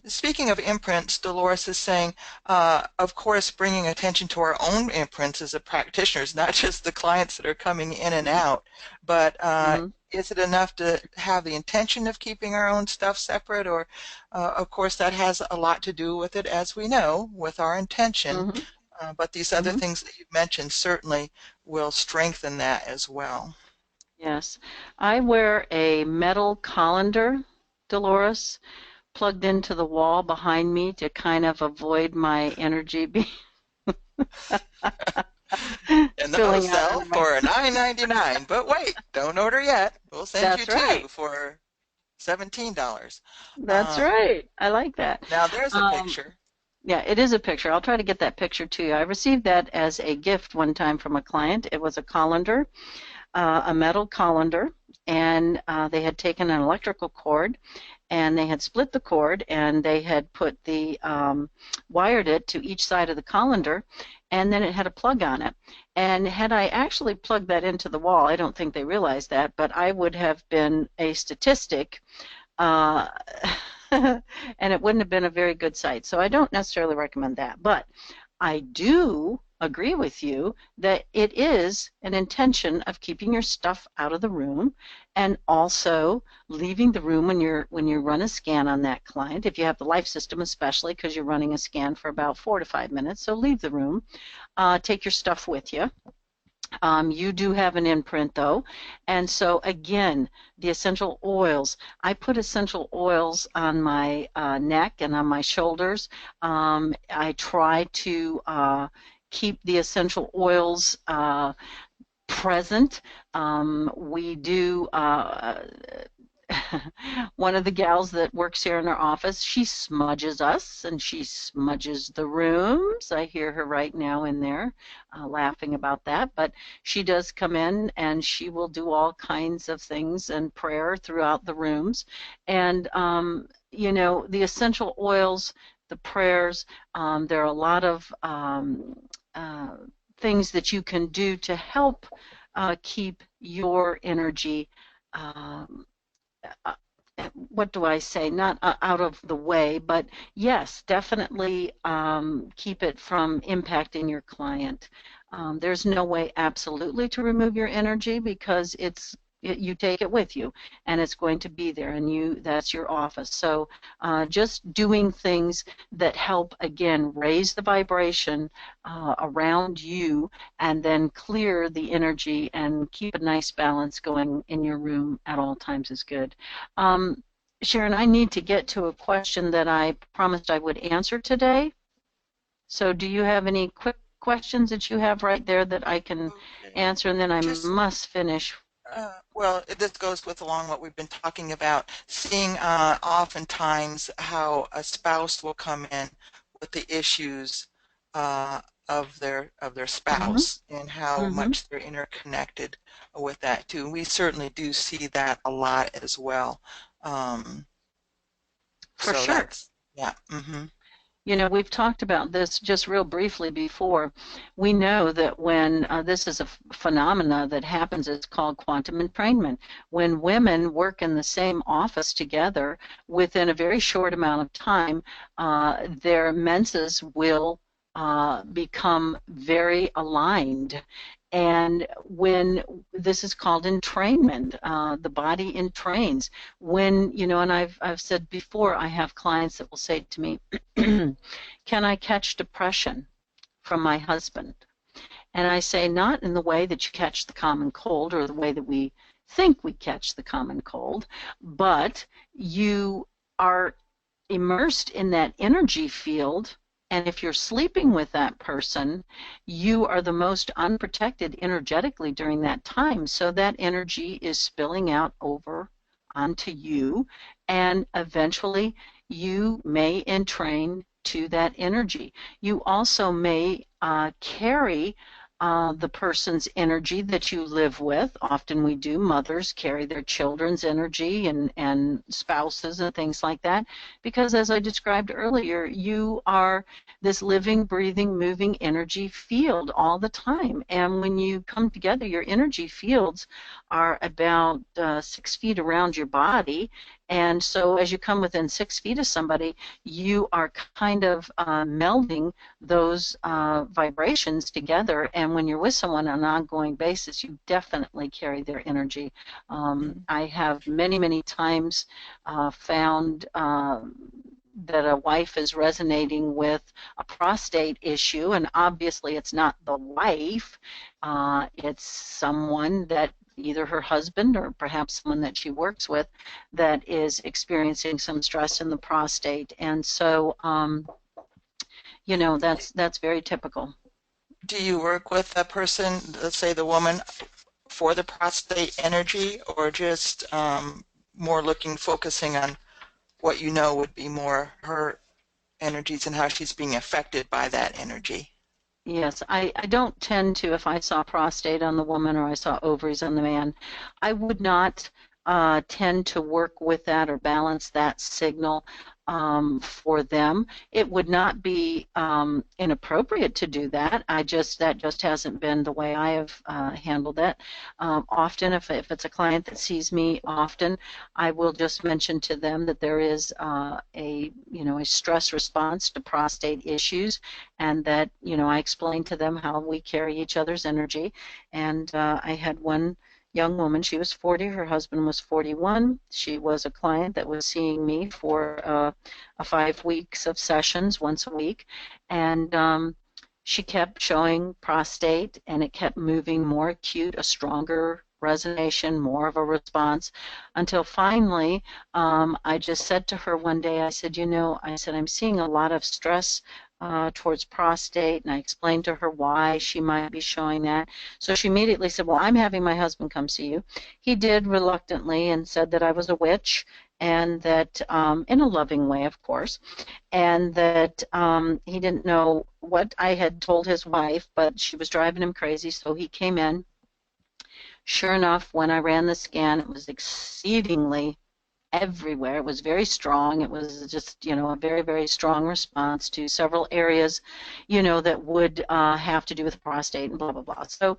Speaking of imprints, Dolores is saying, of course, bringing attention to our own imprints as a practitioners, not just the clients that are coming in and Mm-hmm. out, but Mm-hmm. is it enough to have the intention of keeping our own stuff separate? Or, of course, that has a lot to do with it, as we know, with our intention. Mm-hmm. But these other Mm-hmm. things that you've mentioned certainly will strengthen that as well. Yes. I wear a metal colander, Dolores, plugged into the wall behind me to kind of avoid my energy being And those spilling out sell into my. for $9.99. But wait, don't order yet. We'll send you That's two right. for $17. That's Uh, right. I like that. Now there's a Um, picture. yeah, it is a picture. I'll try to get that picture to you. I received that as a gift one time from a client. It was a colander, a metal colander, and they had taken an electrical cord and they had split the cord and they had put the wired it to each side of the colander, and then it had a plug on it. And had I actually plugged that into the wall, I don't think they realized that, but I would have been a statistic uh, and it wouldn't have been a very good sight. So I don't necessarily recommend that. But I do agree with you that it is an intention of keeping your stuff out of the room and also leaving the room when you run a scan on that client. If you have the life system, especially because you're running a scan for about 4 to 5 minutes, so leave the room. Take your stuff with you. You do have an imprint though. And so again, the essential oils, I put essential oils on my neck and on my shoulders. I try to keep the essential oils present. We do one of the gals that works here in our office, she smudges us and she smudges the rooms. I hear her right now in there laughing about that, but she does come in and she will do all kinds of things and prayer throughout the rooms. And, you know, the essential oils, the prayers, there are a lot of things that you can do to help keep your energy uh, what do I say? Not out of the way, but yes, definitely keep it from impacting your client. There's no way absolutely to remove your energy because you take it with you and it's going to be there and that's your office. So just doing things that help again raise the vibration around you and then clear the energy and keep a nice balance going in your room at all times is good. Sharron, I need to get to a question that I promised I would answer today. So do you have any quick questions that you have right there that I can Okay. answer, and then I Just must finish. well, this goes with along what we've been talking about, seeing oftentimes how a spouse will come in with the issues uh, of their Mm-hmm, spouse and how mm-hmm, much they're interconnected with that too. We certainly do see that a lot as well. Um, for so sure. that's yeah. Mm-hmm. You know, we've talked about this just real briefly before. We know that when this is a phenomena that happens, it's called quantum entrainment. When women work in the same office together within a very short amount of time, their menses will become very aligned. And when this is called entrainment, the body entrains. When, you know, and I've said before, I have clients that will say to me, can I catch depression from my husband? And I say, not in the way that you catch the common cold or the way that we think we catch the common cold, but you are immersed in that energy field. And if you're sleeping with that person, you are the most unprotected energetically during that time. So that energy is spilling out over onto you, and eventually you may entrain to that energy. You also may carry the person's energy that you live with. Often we do. Mothers carry their children's energy and spouses and things like that. Because as I described earlier, you are this living, breathing, moving energy field all the time. And when you come together, your energy fields are about 6 feet around your body. And so as you come within 6 feet of somebody, you are kind of melding those vibrations together. And when you're with someone on an ongoing basis, you definitely carry their energy. I have many, many times found that a wife is resonating with a prostate issue, and obviously it's not the wife, it's someone that either her husband or perhaps someone that she works with that is experiencing some stress in the prostate. And so, you know, that's very typical. Do you work with a person, let's say the woman, for the prostate energy, or just more focusing on what you know would be more her energies and how she's being affected by that energy? Yes, I don't tend to, if I saw prostate on the woman or I saw ovaries on the man, I would not tend to work with that or balance that signal for them. It would not be inappropriate to do that. That just hasn't been the way I have handled it. Often, if it's a client that sees me often, I will just mention to them that there is a stress response to prostate issues, and that I explain to them how we carry each other's energy. And I had one young woman. She was 40. Her husband was 41. She was a client that was seeing me for 5 weeks of sessions once a week, and she kept showing prostate, and it kept moving more acute, a stronger resonation, more of a response, until finally I just said to her one day, I said, I'm seeing a lot of stress towards prostate, and I explained to her why she might be showing that. So she immediately said, well, I'm having my husband come see you. He did reluctantly and said that I was a witch, and that, in a loving way, of course, and that he didn't know what I had told his wife, but she was driving him crazy, so he came in. Sure enough, when I ran the scan, it was exceedingly everywhere. It was very strong. It was just, a very, very strong response to several areas, that would have to do with prostate and blah, blah, blah. So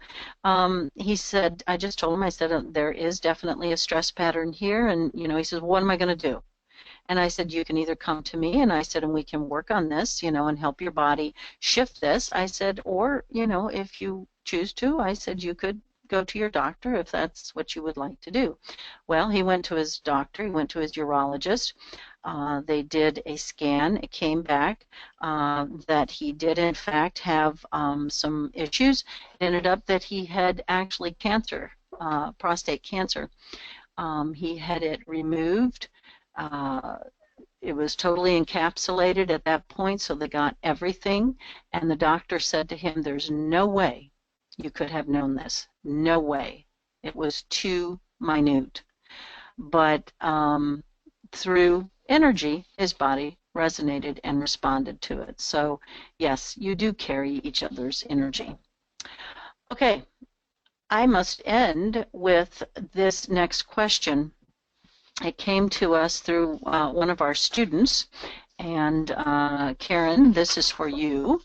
he said, I just told him, I said, there is definitely a stress pattern here. And, he says, what am I going to do? And I said, you can either come to me, and I said, and we can work on this, and help your body shift this. I said, or, if you choose to, I said, you could go to your doctor if that's what you would like to do. Well, he went to his doctor, he went to his urologist. They did a scan. It came back that he did, in fact, have some issues. It ended up that he had actually cancer, prostate cancer. He had it removed. It was totally encapsulated at that point, so they got everything. And the doctor said to him, there's no way you could have known this. No way. It was too minute. But through energy, his body resonated and responded to it. So, yes, you do carry each other's energy. Okay, I must end with this next question. It came to us through one of our students. And Karen, this is for you,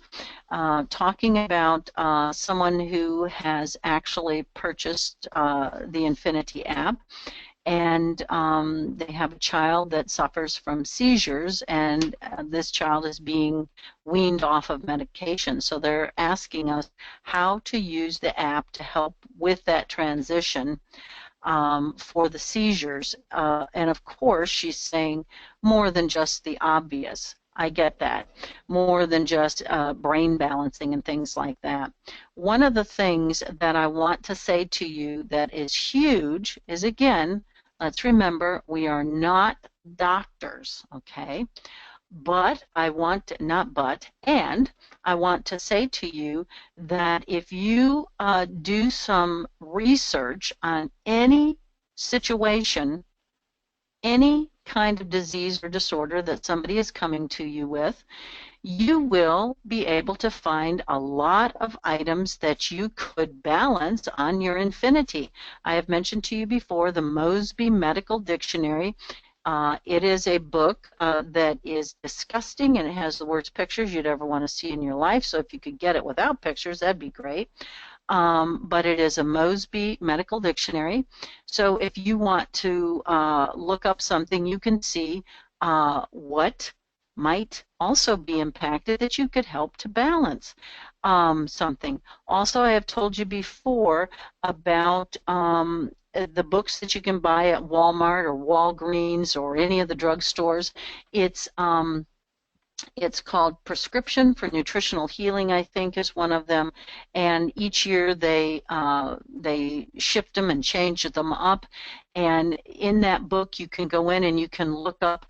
talking about someone who has actually purchased the Infinity app, and they have a child that suffers from seizures, and this child is being weaned off of medication. So they're asking us how to use the app to help with that transition for the seizures. And of course, she's saying more than just the obvious. I get that. More than just brain balancing and things like that. One of the things that I want to say to you that is huge is, again, let's remember, we are not doctors, okay? But I want to, not but, and I want to say to you that if you do some research on any situation, any kind of disease or disorder that somebody is coming to you with, you will be able to find a lot of items that you could balance on your Infinity. I have mentioned to you before the Mosby Medical Dictionary. It is a book that is disgusting, and it has the worst pictures you'd ever want to see in your life. So if you could get it without pictures, that'd be great. But it is a Mosby Medical Dictionary. So if you want to look up something, you can see what might also be impacted that you could help to balance something. Also, I have told you before about the books that you can buy at Walmart or Walgreens or any of the drugstores. It's called Prescription for Nutritional Healing, I think, is one of them. And each year they shift them and change them up. And in that book, you can go in and you can look up.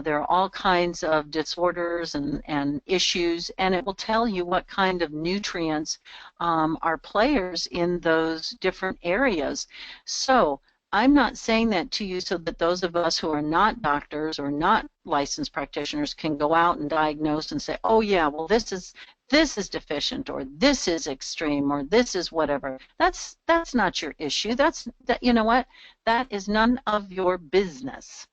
There are all kinds of disorders and issues, and it will tell you what kind of nutrients are players in those different areas. So I'm not saying that to you so that those of us who are not doctors or not licensed practitioners can go out and diagnose and say, oh yeah, well this is this is deficient, or this is extreme, or this is whatever. That's not your issue. You know what? That is none of your business.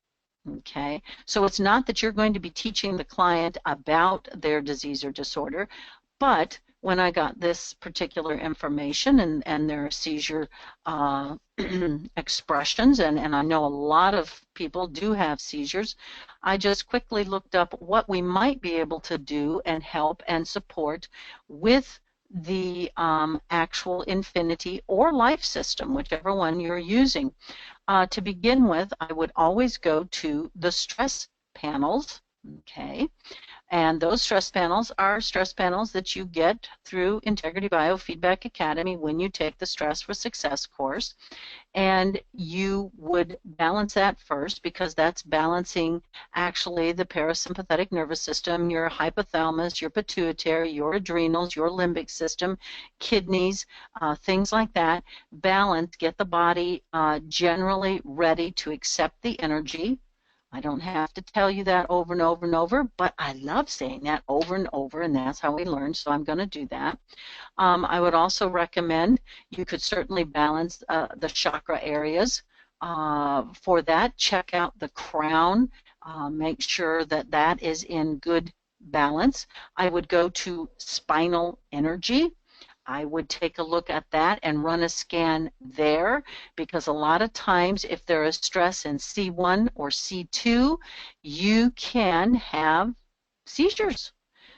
Okay, so it's not that you're going to be teaching the client about their disease or disorder, but when I got this particular information and their seizure expressions, and I know a lot of people do have seizures, I just quickly looked up what we might be able to do and help and support with the actual Infinity or Life System, whichever one you're using. To begin with, I would always go to the stress panels, okay? And those stress panels are stress panels that you get through Integrity Biofeedback Academy when you take the Stress for Success course. And you would balance that first, because that's balancing actually the parasympathetic nervous system, your hypothalamus, your pituitary, your adrenals, your limbic system, kidneys, things like that. Balance, get the body generally ready to accept the energy. I don't have to tell you that over and over and over, but I love saying that over and over, and that's how we learn, so I'm going to do that. I would also recommend you could certainly balance the chakra areas. For that, check out the crown. Make sure that that is in good balance. I would go to spinal energy. I would take a look at that and run a scan there, because a lot of times if there is stress in C1 or C2, you can have seizures.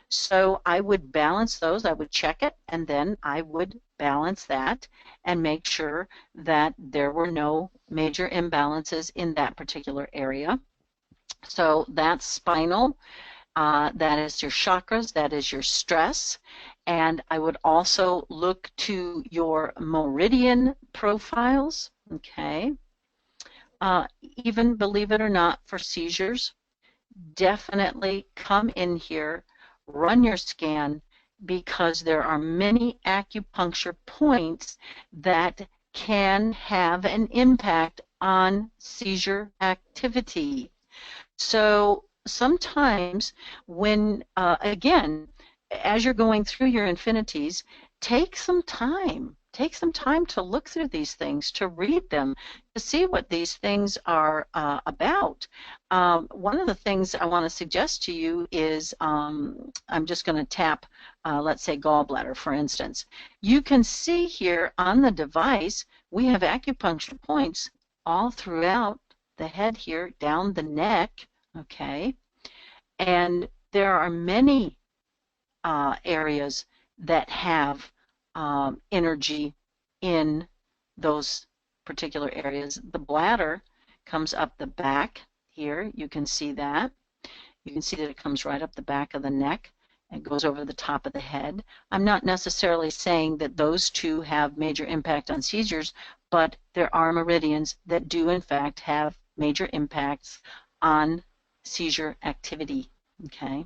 So I would balance those. I would check it, and then I would balance that and make sure that there were no major imbalances in that particular area. So that's spinal. That is your chakras. That is your stress. And I would also look to your meridian profiles, okay? Even, believe it or not, for seizures, definitely come in here, run your scan, because there are many acupuncture points that can have an impact on seizure activity. So sometimes when, again, as you're going through your infinities, take some time. Take some time to look through these things, to read them, to see what these things are about. One of the things I want to suggest to you is, I'm just going to tap, let's say, gallbladder, for instance. You can see here on the device, we have acupuncture points all throughout the head here, down the neck, okay? And there are many areas that have energy in those particular areas. The bladder comes up the back here. You can see that. You can see that it comes right up the back of the neck and goes over the top of the head. I'm not necessarily saying that those two have major impact on seizures, but there are meridians that do in fact have major impacts on seizure activity, okay?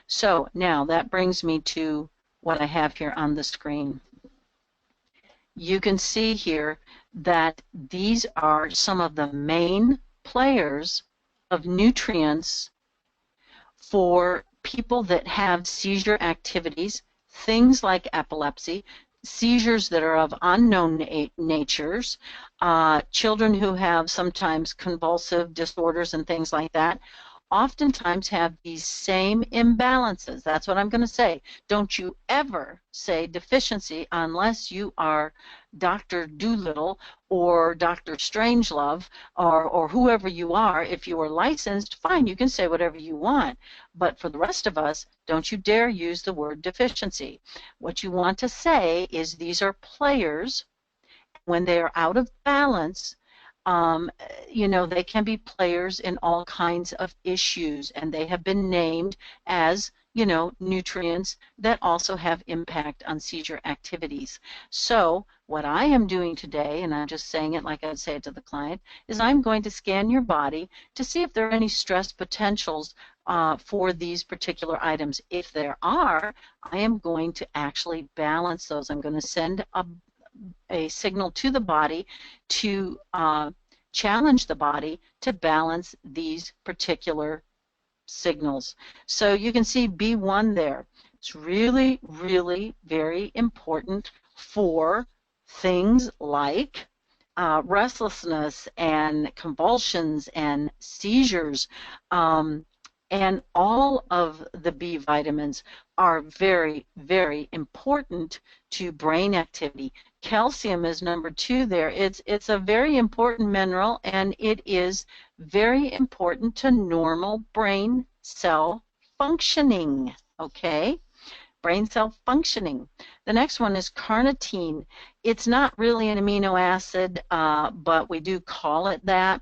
So now that brings me to what I have here on the screen. You can see here that these are some of the main players of nutrients for people that have seizure activities, things like epilepsy, seizures that are of unknown natures, children who have sometimes convulsive disorders and things like that, oftentimes have these same imbalances. That's what I'm going to say. Don't you ever say deficiency unless you are Dr. Doolittle or Dr. Strangelove or whoever you are. If you are licensed, fine, you can say whatever you want. But for the rest of us, don't you dare use the word deficiency. What you want to say is these are players. When they are out of balance, you know, they can be players in all kinds of issues, and they have been named as, you know, nutrients that also have impact on seizure activities. So what I am doing today, and I'm just saying it like I'd say it to the client, is I'm going to scan your body to see if there are any stress potentials for these particular items. If there are, I am going to actually balance those. I'm going to send a signal to the body to challenge the body to balance these particular signals. So you can see B1 there. It's really, really very important for things like restlessness and convulsions and seizures. Um, and all of the B vitamins are very, very important to brain activity. Calcium is number 2 there. It's a very important mineral, and it is very important to normal brain cell functioning. Okay? Brain cell functioning. The next one is carnitine. It's not really an amino acid, but we do call it that.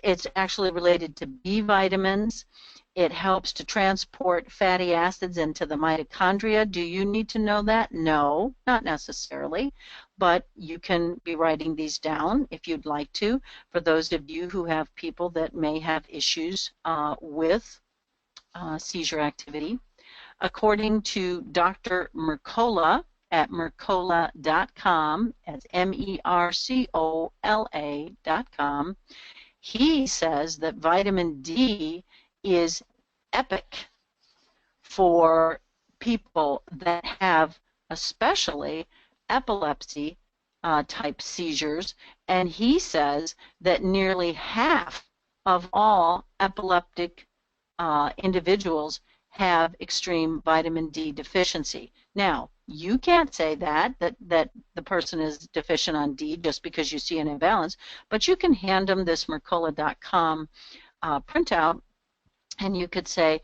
It's actually related to B vitamins. It helps to transport fatty acids into the mitochondria. Do you need to know that? No, not necessarily, but you can be writing these down if you'd like to, for those of you who have people that may have issues with seizure activity. According to Dr. Mercola at mercola.com, as mercola.com, he says that vitamin D is epic for people that have especially epilepsy type seizures, and he says that nearly half of all epileptic individuals have extreme vitamin D deficiency. Now, you can't say that the person is deficient on D just because you see an imbalance, but you can hand them this mercola.com printout, and you could say,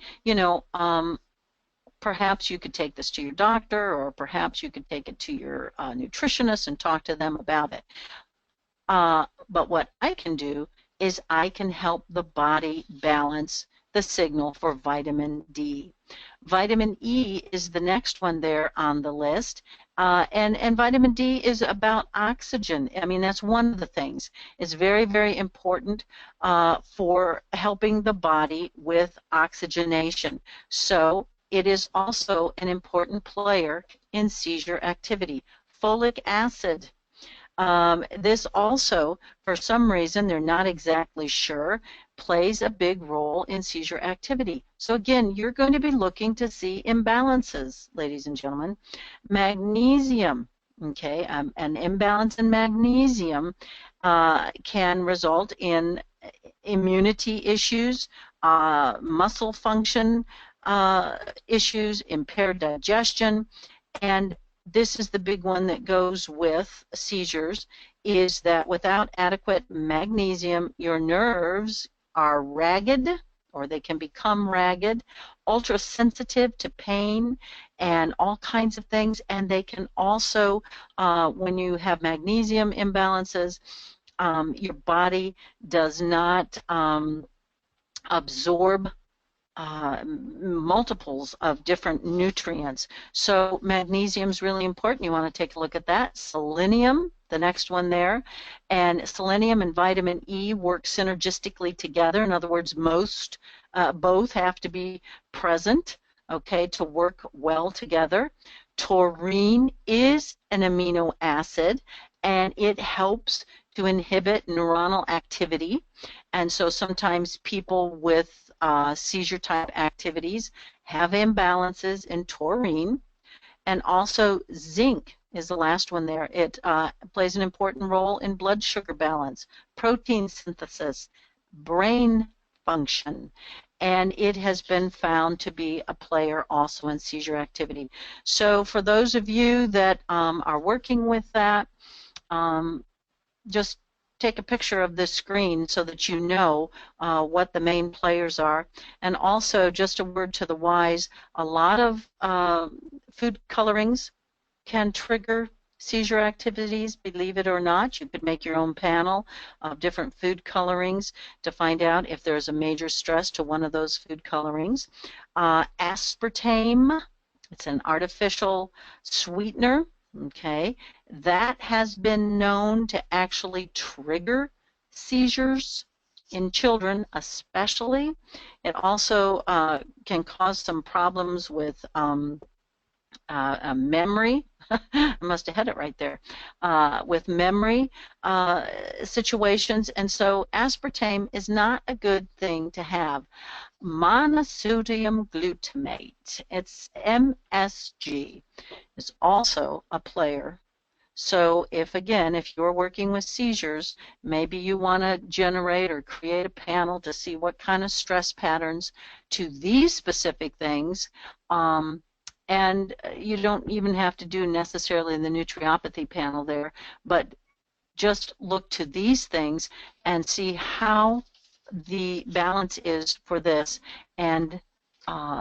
perhaps you could take this to your doctor, or perhaps you could take it to your nutritionist and talk to them about it. But what I can do is I can help the body balance the signal for vitamin D. Vitamin E is the next one there on the list. And vitamin D is about oxygen. I mean, that's one of the things. It's very, very important for helping the body with oxygenation. So it is also an important player in seizure activity. Folic acid. This also, for some reason, they're not exactly sure, plays a big role in seizure activity. So again, you're going to be looking to see imbalances, ladies and gentlemen. Magnesium, okay, an imbalance in magnesium can result in immunity issues, muscle function issues, impaired digestion, and this is the big one that goes with seizures, is that without adequate magnesium, your nerves are ragged, or they can become ragged, ultra sensitive to pain and all kinds of things, and they can also, when you have magnesium imbalances, your body does not absorb multiples of different nutrients. So magnesium is really important. You want to take a look at that. Selenium, the next one there. And selenium and vitamin E work synergistically together. In other words, both have to be present, okay, to work well together. Taurine is an amino acid, and it helps to inhibit neuronal activity. And so sometimes people with seizure type activities have imbalances in taurine. And also zinc is the last one there. It plays an important role in blood sugar balance, protein synthesis, brain function, and it has been found to be a player also in seizure activity. So for those of you that are working with that, just take a picture of this screen so that you know what the main players are. And also, just a word to the wise, a lot of food colorings can trigger seizure activities, believe it or not. You could make your own panel of different food colorings to find out if there's a major stress to one of those food colorings. Aspartame, it's an artificial sweetener. Okay, that has been known to actually trigger seizures in children especially. It also can cause some problems with memory. I must have had it right there. With memory situations, and so aspartame is not a good thing to have. Monosodium glutamate, it's MSG, is also a player. So if you're working with seizures, maybe you want to generate or create a panel to see what kind of stress patterns to these specific things. And you don't even have to do necessarily the nutriopathy panel there, but just look to these things and see how the balance is for this, and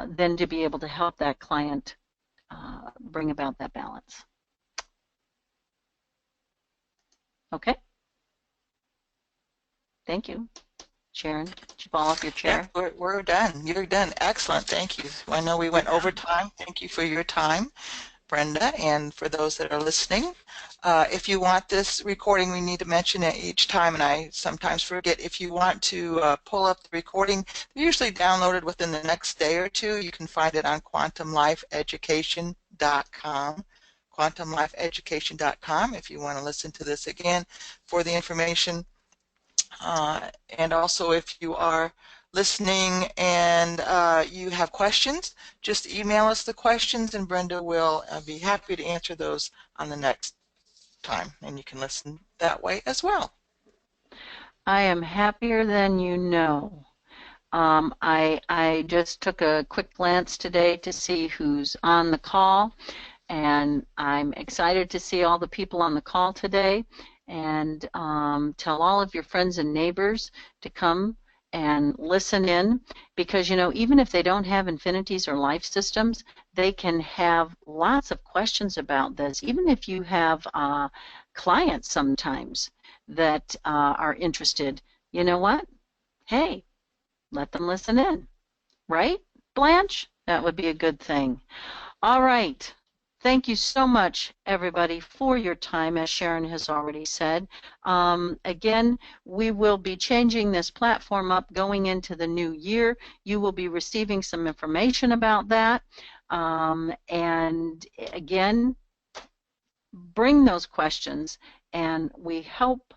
then to be able to help that client bring about that balance. Okay? Thank you. Sharon, did you fall off your chair? Yep, we're done. You're done. Excellent. Thank you. I know we went over time. Thank you for your time, Brenda, and for those that are listening. If you want this recording, we need to mention it each time, and I sometimes forget. If you want to pull up the recording, they're usually downloaded within the next day or two. You can find it on quantumlifeeducation.com. quantumlifeeducation.com if you want to listen to this again for the information. And also, if you are listening and you have questions, just email us the questions, and Brenda will be happy to answer those on the next time, and you can listen that way as well. I am happier than you know. I just took a quick glance today to see who's on the call, and I'm excited to see all the people on the call today. And tell all of your friends and neighbors to come and listen in, because even if they don't have infinities or life systems, they can have lots of questions about this. Even if you have clients sometimes that are interested, you know what? Hey, let them listen in, right, Blanche? That would be a good thing. All right. Thank you so much, everybody, for your time, as Sharron has already said. Again, we will be changing this platform up going into the new year. You will be receiving some information about that. And again, bring those questions, and we hope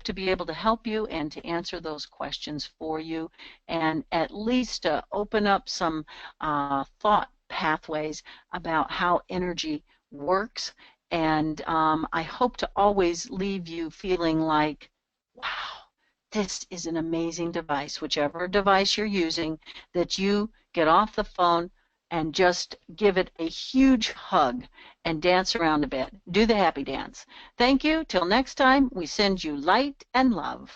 to be able to help you and to answer those questions for you, and at least open up some thought pathways about how energy works. And I hope to always leave you feeling like, wow, this is an amazing device, whichever device you're using, that you get off the phone and just give it a huge hug and dance around a bit. Do the happy dance. Thank you. Till next time, we send you light and love.